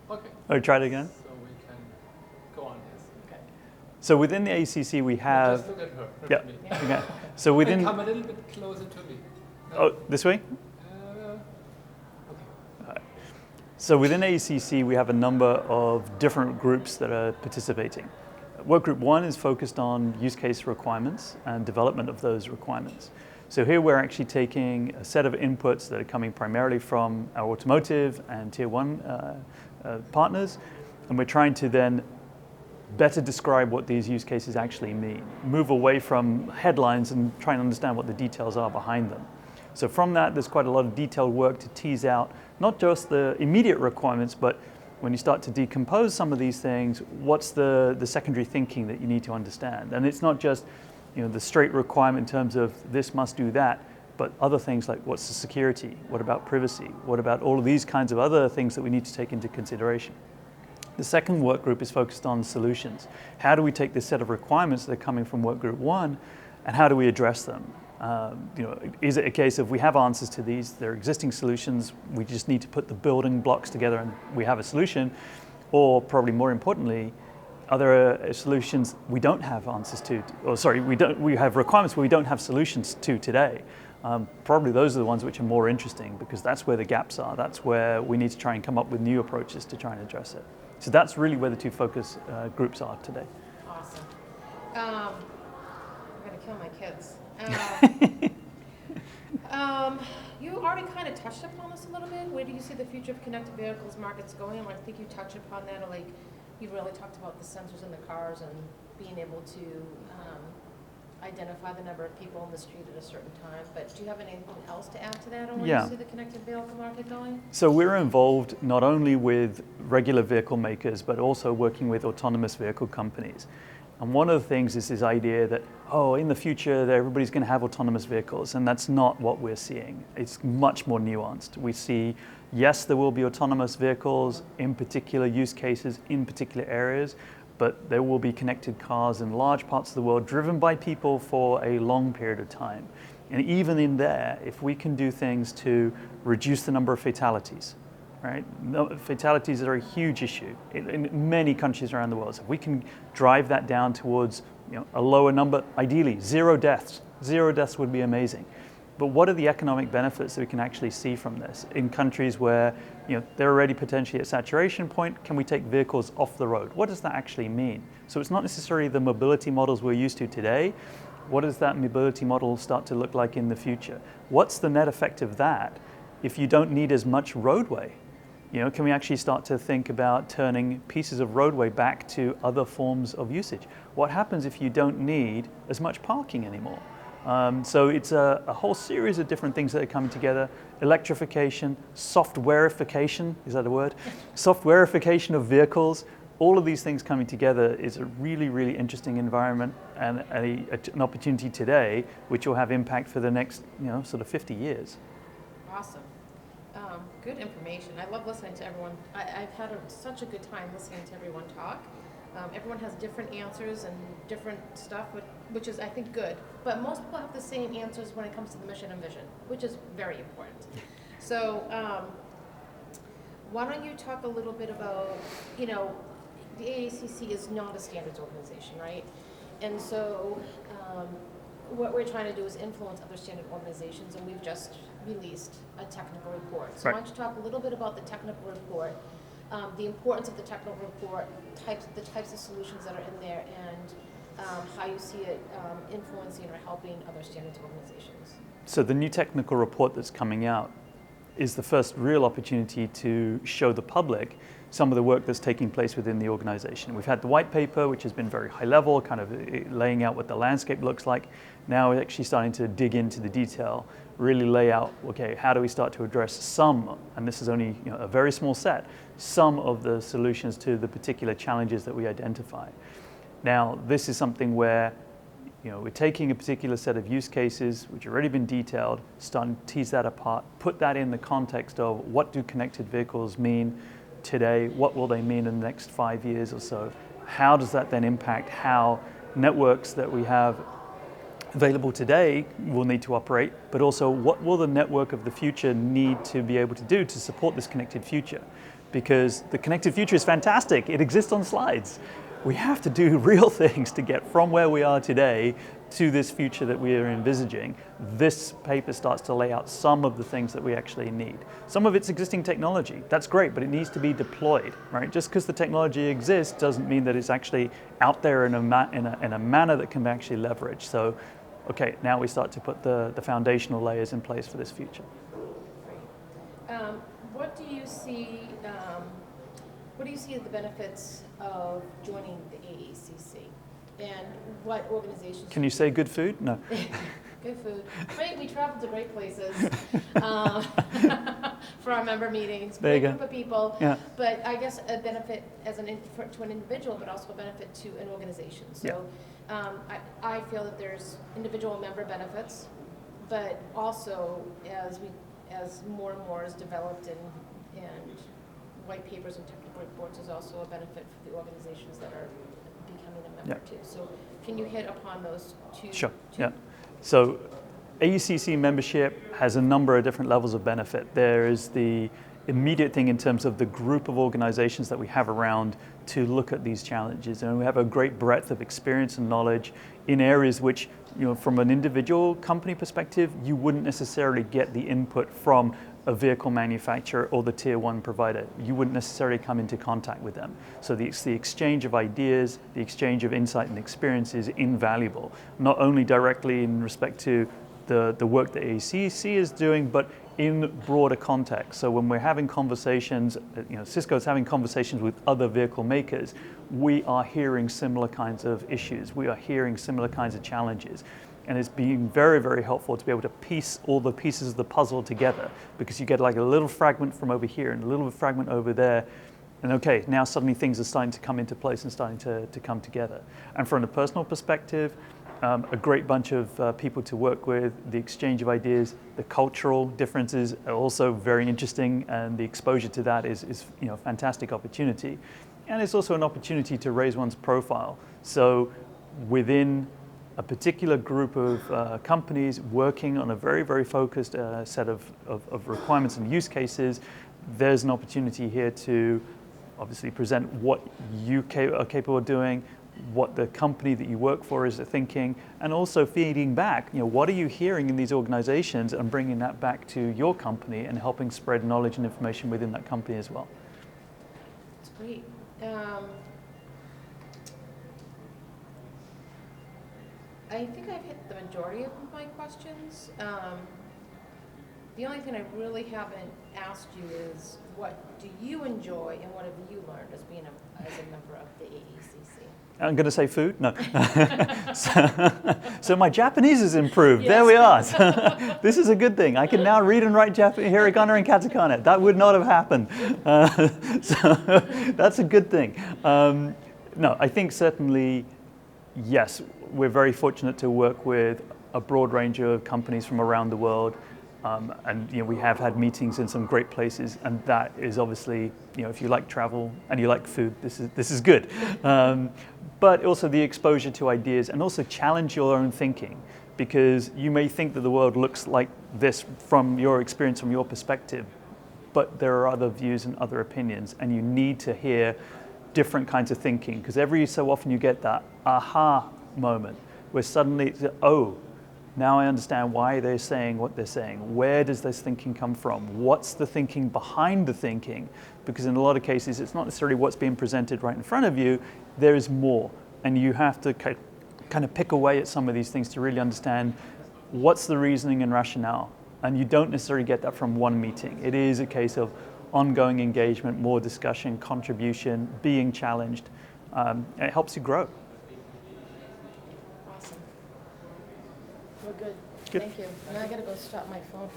Okay. Oh, try it again. So we can go on this. Okay. So within the ACC we have... Just look at her. Yeah. Me. Okay. So within... Come a little bit closer to me. No? Oh, this way? Okay. So within ACC, we have a number of different groups that are participating. Work group 1 is focused on use case requirements and development of those requirements. So here we're actually taking a set of inputs that are coming primarily from our automotive and tier 1 partners, and we're trying to then better describe what these use cases actually mean, move away from headlines and try and understand what the details are behind them. So from that, there's quite a lot of detailed work to tease out, not just the immediate requirements, but when you start to decompose some of these things, what's the secondary thinking that you need to understand? And it's not just the straight requirement in terms of this must do that, but other things like what's the security? What about privacy? What about all of these kinds of other things that we need to take into consideration? The second work group is focused on solutions. How do we take this set of requirements that are coming from work group 1 and how do we address them? Is it a case of we have answers to these, they're existing solutions, we just need to put the building blocks together and we have a solution? Or probably more importantly, are there solutions we don't have answers to, or sorry, we have requirements but we don't have solutions to today? Probably those are the ones which are more interesting because that's where the gaps are, that's where we need to try and come up with new approaches to try and address it. So that's really where the two focus groups are today. Awesome. I'm gonna kill my kids. You already kind of touched upon this a little bit. Where do you see the future of connected vehicles markets going? I think you touched upon that, or like you really talked about the sensors in the cars and being able to identify the number of people in the street at a certain time. But do you have anything else to add to that on where you see the connected vehicle market going? So we're involved not only with regular vehicle makers, but also working with autonomous vehicle companies. And one of the things is this idea that, in the future, everybody's going to have autonomous vehicles, and that's not what we're seeing. It's much more nuanced. We see, yes, there will be autonomous vehicles in particular use cases, in particular areas, but there will be connected cars in large parts of the world driven by people for a long period of time. And even in there, if we can do things to reduce the number of fatalities, right? Fatalities are a huge issue in many countries around the world. So if we can drive that down towards a lower number, ideally 0 deaths. 0 deaths would be amazing. But what are the economic benefits that we can actually see from this in countries where they're already potentially at saturation point? Can we take vehicles off the road? What does that actually mean? So it's not necessarily the mobility models we're used to today. What does that mobility model start to look like in the future? What's the net effect of that if you don't need as much roadway? Can we actually start to think about turning pieces of roadway back to other forms of usage? What happens if you don't need as much parking anymore? So it's a whole series of different things that are coming together. Electrification, softwareification, is that a word? Softwareification of vehicles. All of these things coming together is a really, really interesting environment and an opportunity today, which will have impact for the next, sort of 50 years. Awesome. Good information. I love listening to everyone. I've had such a good time listening to everyone talk. Everyone has different answers and different stuff, which is, I think, good. But most people have the same answers when it comes to the mission and vision, which is very important. So why don't you talk a little bit about, the AACC is not a standards organization, right? And so what we're trying to do is influence other standard organizations, and we've just released a technical report. So why don't you talk a little bit about the technical report, the importance of the technical report, the types of solutions that are in there, and how you see it influencing or helping other standards organizations. So the new technical report that's coming out is the first real opportunity to show the public some of the work that's taking place within the organization. We've had the white paper, which has been very high level, kind of laying out what the landscape looks like. Now we're actually starting to dig into the detail, really lay out, okay, how do we start to address some, and this is only a very small set, some of the solutions to the particular challenges that we identify. Now, this is something where we're taking a particular set of use cases, which have already been detailed, starting to tease that apart, put that in the context of what do connected vehicles mean today, what will they mean in the next 5 years or so? How does that then impact how networks that we have available today will need to operate, but also what will the network of the future need to be able to do to support this connected future? because the connected future is fantastic. It exists on slides. We have to do real things to get from where we are today to this future that we are envisaging. This paper starts to lay out some of the things that we actually need. Some of it's existing technology. That's great, but it needs to be deployed, right? Just because the technology exists doesn't mean that it's actually out there in a manner that can be actually leveraged. So, okay, now we start to put the foundational layers in place for this future. What do you see? What do you see as the benefits of joining the AECC, and what organizations? Can you say good food? No. Good food. Right, we travel to great places for our member meetings. There you Great go. group of people. Yeah. But I guess a benefit as to an individual, but also a benefit to an organization. So I feel that there's individual member benefits, but also as more and more is developed and white papers and technical reports is also a benefit for the organizations that are becoming a member too. So can you hit upon those two? Sure, yeah. So AECC membership has a number of different levels of benefit. There is the immediate thing in terms of the group of organizations that we have around to look at these challenges. And we have a great breadth of experience and knowledge in areas which, from an individual company perspective, you wouldn't necessarily get the input from a vehicle manufacturer or the tier one provider. You wouldn't necessarily come into contact with them. So the exchange of ideas, the exchange of insight and experience is invaluable, not only directly in respect to the work that AECC is doing, but in broader context. So when we're having conversations, Cisco's having conversations with other vehicle makers, we are hearing similar kinds of issues. We are hearing similar kinds of challenges. And it's being very, very helpful to be able to piece all the pieces of the puzzle together, because you get like a little fragment from over here and a little fragment over there. And okay, now suddenly things are starting to come into place and starting to come together. And from a personal perspective, a great bunch of people to work with, the exchange of ideas, the cultural differences are also very interesting, and the exposure to that is a fantastic opportunity. And it's also an opportunity to raise one's profile. So within a particular group of companies working on a very, very focused set of requirements and use cases, there's an opportunity here to obviously present what you are capable of doing, what the company that you work for is thinking, and also feeding back, what are you hearing in these organizations, and bringing that back to your company and helping spread knowledge and information within that company as well. That's great. I think I've hit the majority of my questions. The only thing I really haven't asked you is, what do you enjoy and what have you learned as being as a member of the AECC? I'm going to say food? No. so my Japanese has improved. Yes. There we are. This is a good thing. I can now read and write Japanese, hiragana and katakana. That would not have happened. So that's a good thing. No, I think certainly, yes, we're very fortunate to work with a broad range of companies from around the world. And we have had meetings in some great places, and that is obviously, if you like travel and you like food, this is good. But also the exposure to ideas, and also challenge your own thinking, because you may think that the world looks like this from your experience, from your perspective, but there are other views and other opinions, and you need to hear different kinds of thinking, because every so often you get that aha moment where suddenly, oh, now I understand why they're saying what they're saying. Where does this thinking come from? What's the thinking behind the thinking? Because in a lot of cases, it's not necessarily what's being presented right in front of you. There is more. And you have to kind of pick away at some of these things to really understand what's the reasoning and rationale. And you don't necessarily get that from one meeting. It is a case of ongoing engagement, more discussion, contribution, being challenged. It helps you grow. Awesome. We're good. Good. Thank you. Now I gotta go stop my phone.